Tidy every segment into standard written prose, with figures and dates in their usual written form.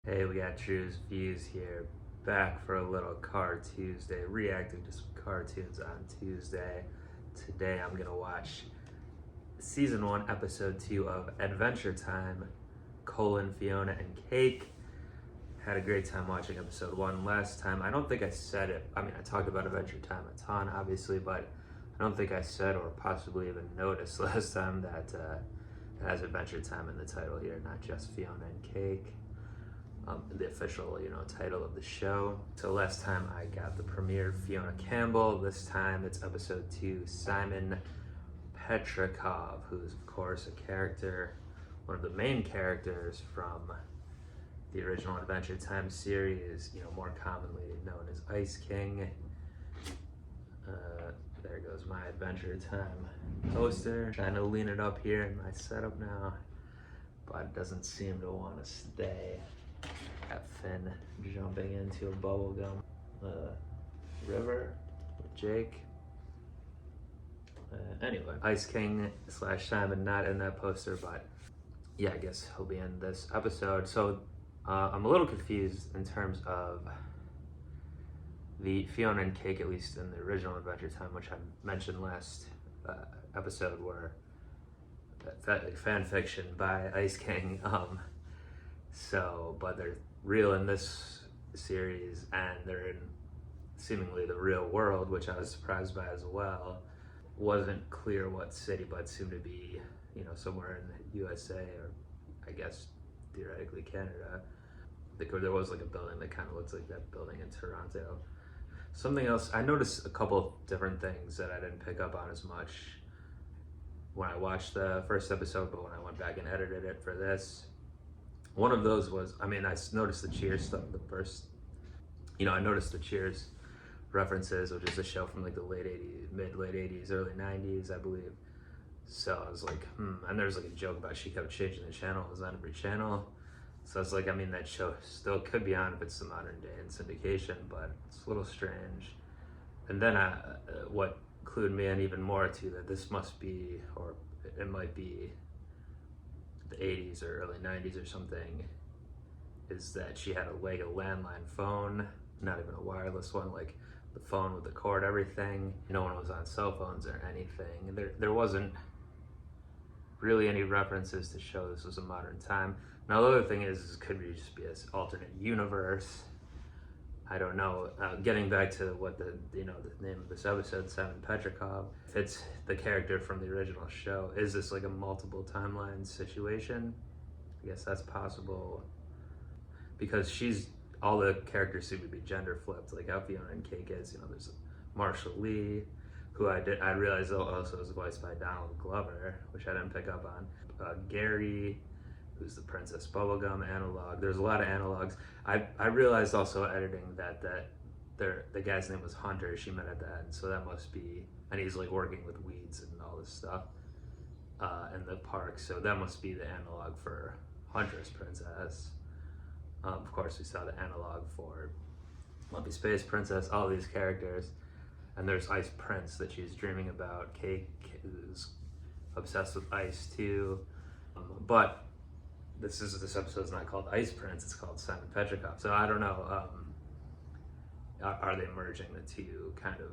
Hey, we got Drewz Viewz here, back for a little Car Tuesday, reacting to some cartoons on Tuesday. Today I'm gonna watch Season 1, Episode 2 of Adventure Time, Fionna and Cake. Had a great time watching Episode 1 last time. I don't think I said it, I talked about Adventure Time a ton, obviously, but I don't think I said or possibly even noticed last time that it has Adventure Time in the title here, not just Fionna and Cake. The official, title of the show. So last time I got the premiere Fionna Campbell. This time it's episode 2, Simon Petrikov, who's of course a character, one of the main characters from the original Adventure Time series, more commonly known as Ice King. There goes my Adventure Time poster. Trying to lean it up here in my setup now, but it doesn't seem to want to stay. Got Finn jumping into a bubblegum river with Jake. Anyway, Ice King / Simon not in that poster, but yeah, I guess he'll be in this episode. So I'm a little confused in terms of the Fionna and Cake, at least in the original Adventure Time, which I mentioned last episode, were fan fiction by Ice King. But they're real in this series, and they're in seemingly the real world, which I was surprised by as well. Wasn't clear what city, but seemed to be, somewhere in the USA, or I guess theoretically Canada. There was like a building that kind of looks like that building in Toronto. Something else, I noticed a couple different things that I didn't pick up on as much when I watched the first episode, but when I went back and edited it for this, one of those was, I noticed the Cheers stuff, I noticed the Cheers references, which is a show from like the late 80s, early 90s, I believe. So I was like, and there's like a joke about she kept changing the channel, it was on every channel. So it's like, that show still could be on if it's the modern day in syndication, but it's a little strange. And then what clued me in even more to that this must be, or it might be, the 80s or early 90s or something, is that she had a landline phone, not even a wireless one, like the phone with the cord, everything. No one was on cell phones or anything. There wasn't really any references to show this was a modern time. Now the other thing is it could just be an alternate universe. I don't know. Getting back to what the name of this episode, Simon Petrikov, if it's the character from the original show, is this like a multiple timeline situation? I guess that's possible, because all the characters seem to be gender flipped, like how Fionna and Cake is. There's Marshall Lee, who I realized also is voiced by Donald Glover, which I didn't pick up on. Gary, who's the Princess Bubblegum analog. There's a lot of analogs. I realized also editing that the guy's name was Hunter. She met at the end, so that must be, and he's like working with weeds and all this stuff in the park. So that must be the analog for Huntress Princess. Of course, we saw the analog for Lumpy Space Princess. All these characters, and there's Ice Prince that she's dreaming about. Cake is obsessed with ice too, but this episode's not called Ice Prince, it's called Simon Petrikov. So I don't know, are they merging the two kind of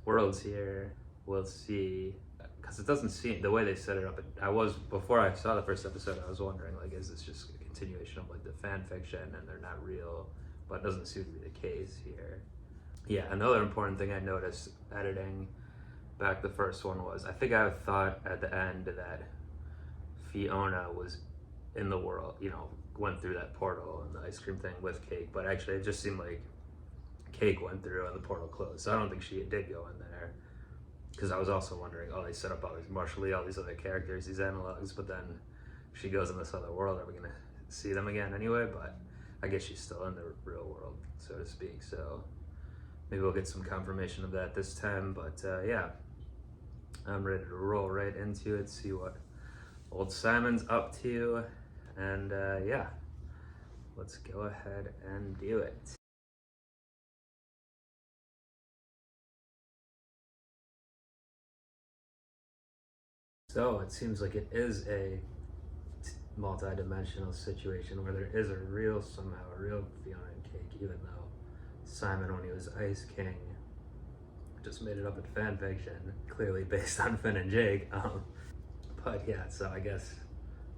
worlds here? We'll see, because it doesn't seem, the way they set it up, before I saw the first episode, I was wondering, like, is this just a continuation of like the fan fiction and they're not real? But it doesn't seem to be the case here. Yeah, another important thing I noticed editing back the first one was, I think I thought at the end that Fionna was in the world, went through that portal and the ice cream thing with Cake, but actually it just seemed like Cake went through and the portal closed. So I don't think she did go in there, because I was also wondering, they set up all these Marshall Lee, all these other characters, these analogs, but then if she goes in this other world, are we gonna see them again anyway? But I guess she's still in the real world, so to speak. So maybe we'll get some confirmation of that this time. But yeah, I'm ready to roll right into it, see what old Simon's up to, and yeah, let's go ahead and do it. So it seems like it is a multi-dimensional situation where there is somehow a real Fionna and Cake, even though Simon, when he was Ice King, just made it up in fan fiction, clearly based on Finn and Jake. But yeah, so I guess,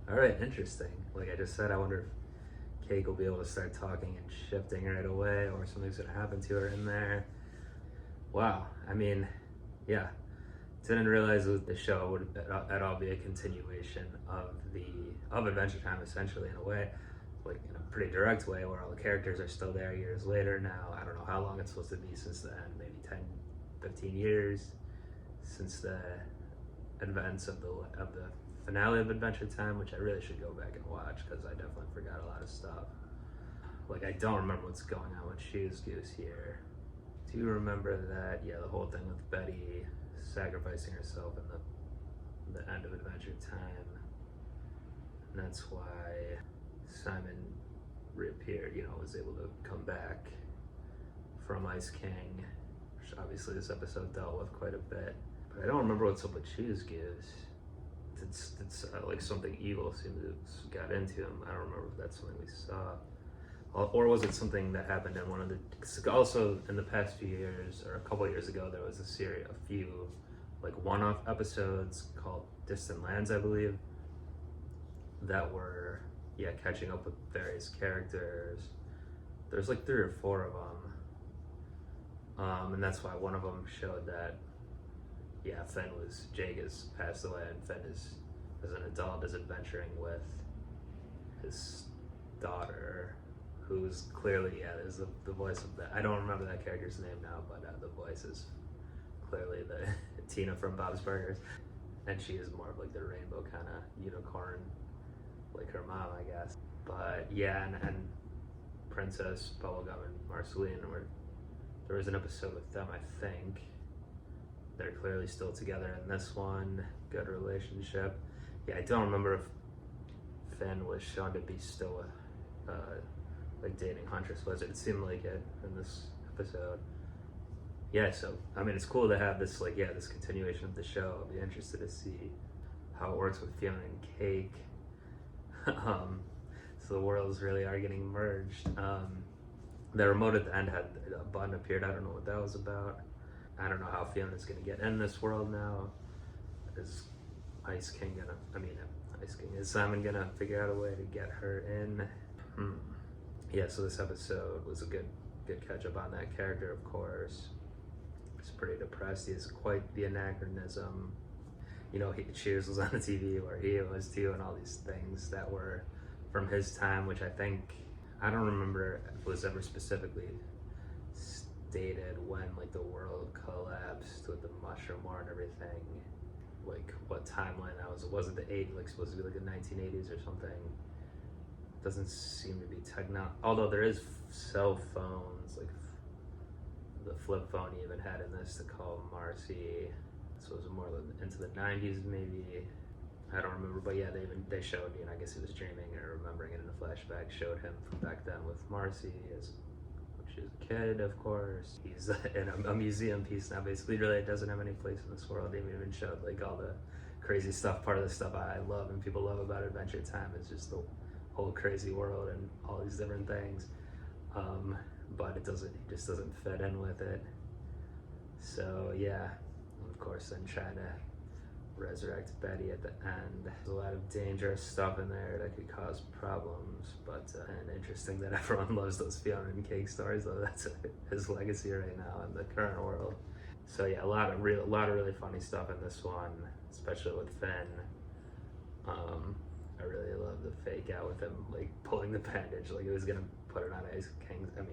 all right, interesting. Like I just said, I wonder if Cake will be able to start talking and shifting right away, or something's gonna happen to her in there. Wow, I mean, yeah, didn't realize that the show would at all be a continuation of Adventure Time, essentially, in a way, like in a pretty direct way, where all the characters are still there years later now. I don't know how long it's supposed to be since then, maybe 10, 15 years since the events of the finale of Adventure Time, which I really should go back and watch because I definitely forgot a lot of stuff. Like I don't remember what's going on with Drewz Viewz here. Do you remember that? Yeah, the whole thing with Betty sacrificing herself in the end of Adventure Time. And that's why Simon reappeared, was able to come back from Ice King, which obviously this episode dealt with quite a bit. But I don't remember what's up with Drewz Viewz. Did like something evil seemed to have got into him. I don't remember if that's something we saw. Or was it something that happened in one of the... Also, in the past few years, or a couple years ago, there was a few like one-off episodes called Distant Lands, I believe, that were, catching up with various characters. There's like 3 or 4 of them. And that's why one of them showed that, Jake has passed away, and Finn is, as an adult, is adventuring with his daughter, who's clearly, is the voice of that. I don't remember that character's name now, but the voice is clearly the Tina from Bob's Burgers. And she is more of like the rainbow kind of unicorn, like her mom, I guess. But yeah, and Princess, Bubblegum, and Marceline, there was an episode with them, I think. They're clearly still together in this one. Good relationship. Yeah, I don't remember if Finn was shown to be still like dating Huntress Wizard. It seemed like it in this episode. Yeah, so I mean, it's cool to have this this continuation of the show. I'll be interested to see how it works with Fionna and Cake. So the worlds really are getting merged. The remote at the end had a button appeared. I don't know what that was about. I don't know how Fiona's gonna get in this world now. Is Simon gonna figure out a way to get her in? Yeah, so this episode was a good catch up on that character, of course. He's pretty depressed. He's quite the anachronism. Cheers was on the TV where he was too, and all these things that were from his time, which I don't remember if it was ever specifically stated when like the world collapsed with the mushroom war and everything, like what timeline that was. Was it the supposed to be like the 1980s or something? Doesn't seem to be although there is cell phones, like the flip phone he even had in this to call Marcy. So it was more into the 90s maybe. I don't remember, but yeah, they showed, I guess he was dreaming or remembering it in a flashback, showed him from back then with Marcy when she was a kid, of course. He's in a museum piece now, basically. Really, it doesn't have any place in this world. They even showed like all the crazy stuff. Part of the stuff I love and people love about Adventure Time is just the whole crazy world and all these different things. But he just doesn't fit in with it. So yeah, of course, then trying to resurrect Betty at the end. There's a lot of dangerous stuff in there that could cause problems, but and interesting that everyone loves those Fionna and Cake stories, though. That's his legacy right now in the current world. So yeah, a lot of really funny stuff in this one, especially with Finn. I really love the fake out with him like pulling the bandage, like he was gonna put it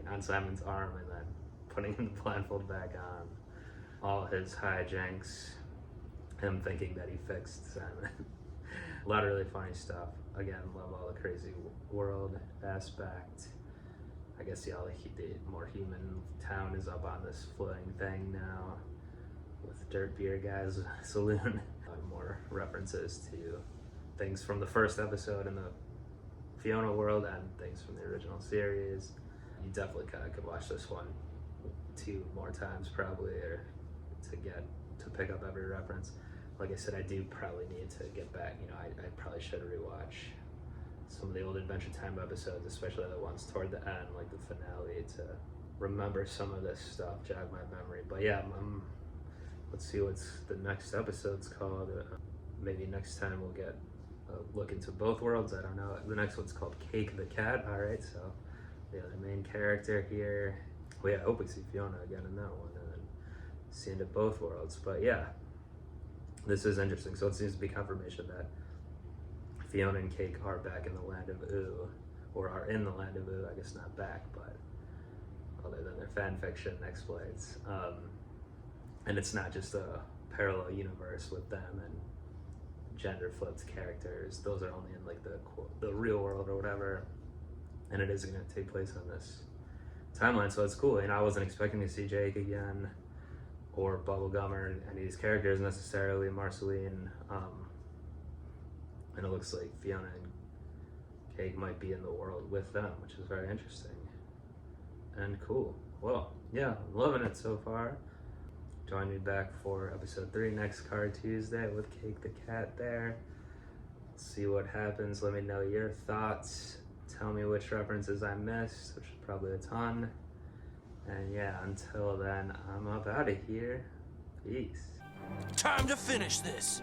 on Simon's arm and then putting the blindfold back on. All his hijinks, him thinking that he fixed Simon. A lot of really funny stuff. Again, love all the crazy world aspect. I guess the more human town is up on this floating thing now with Dirt Beer Guy's saloon. More references to things from the first episode in the Fionna world and things from the original series. You definitely could watch this one 2 more times probably, or to pick up every reference. Like I said, I do probably need to get back. I probably should rewatch some of the old Adventure Time episodes, especially the ones toward the end, like the finale, to remember some of this stuff, jog my memory. But yeah, let's see what's the next episode's called. Maybe next time we'll get a look into both worlds. I don't know. The next one's called Cake the Cat. All right, so the other main character here. Well, yeah, I hope we see Fionna again in that one, and then see into both worlds. But yeah, this is interesting. So it seems to be confirmation that Fionna and Cake are back in the land of Ooh, or are in the land of Ooh. I guess not back, but other than their fan fiction exploits. And it's not just a parallel universe with them and gender flipped characters. Those are only in like the real world or whatever, and it is going to take place on this timeline. So it's cool. And I wasn't expecting to see Jake again, or Bubblegum, or any of these characters necessarily, Marceline. And it looks like Fionna and Cake might be in the world with them, which is very interesting and cool. Well, yeah, I'm loving it so far. Join me back for episode 3 next Card Tuesday with Cake the Cat there. Let's see what happens. Let me know your thoughts. Tell me which references I missed, which is probably a ton. And yeah, until then, I'm up out of here. Peace. Time to finish this.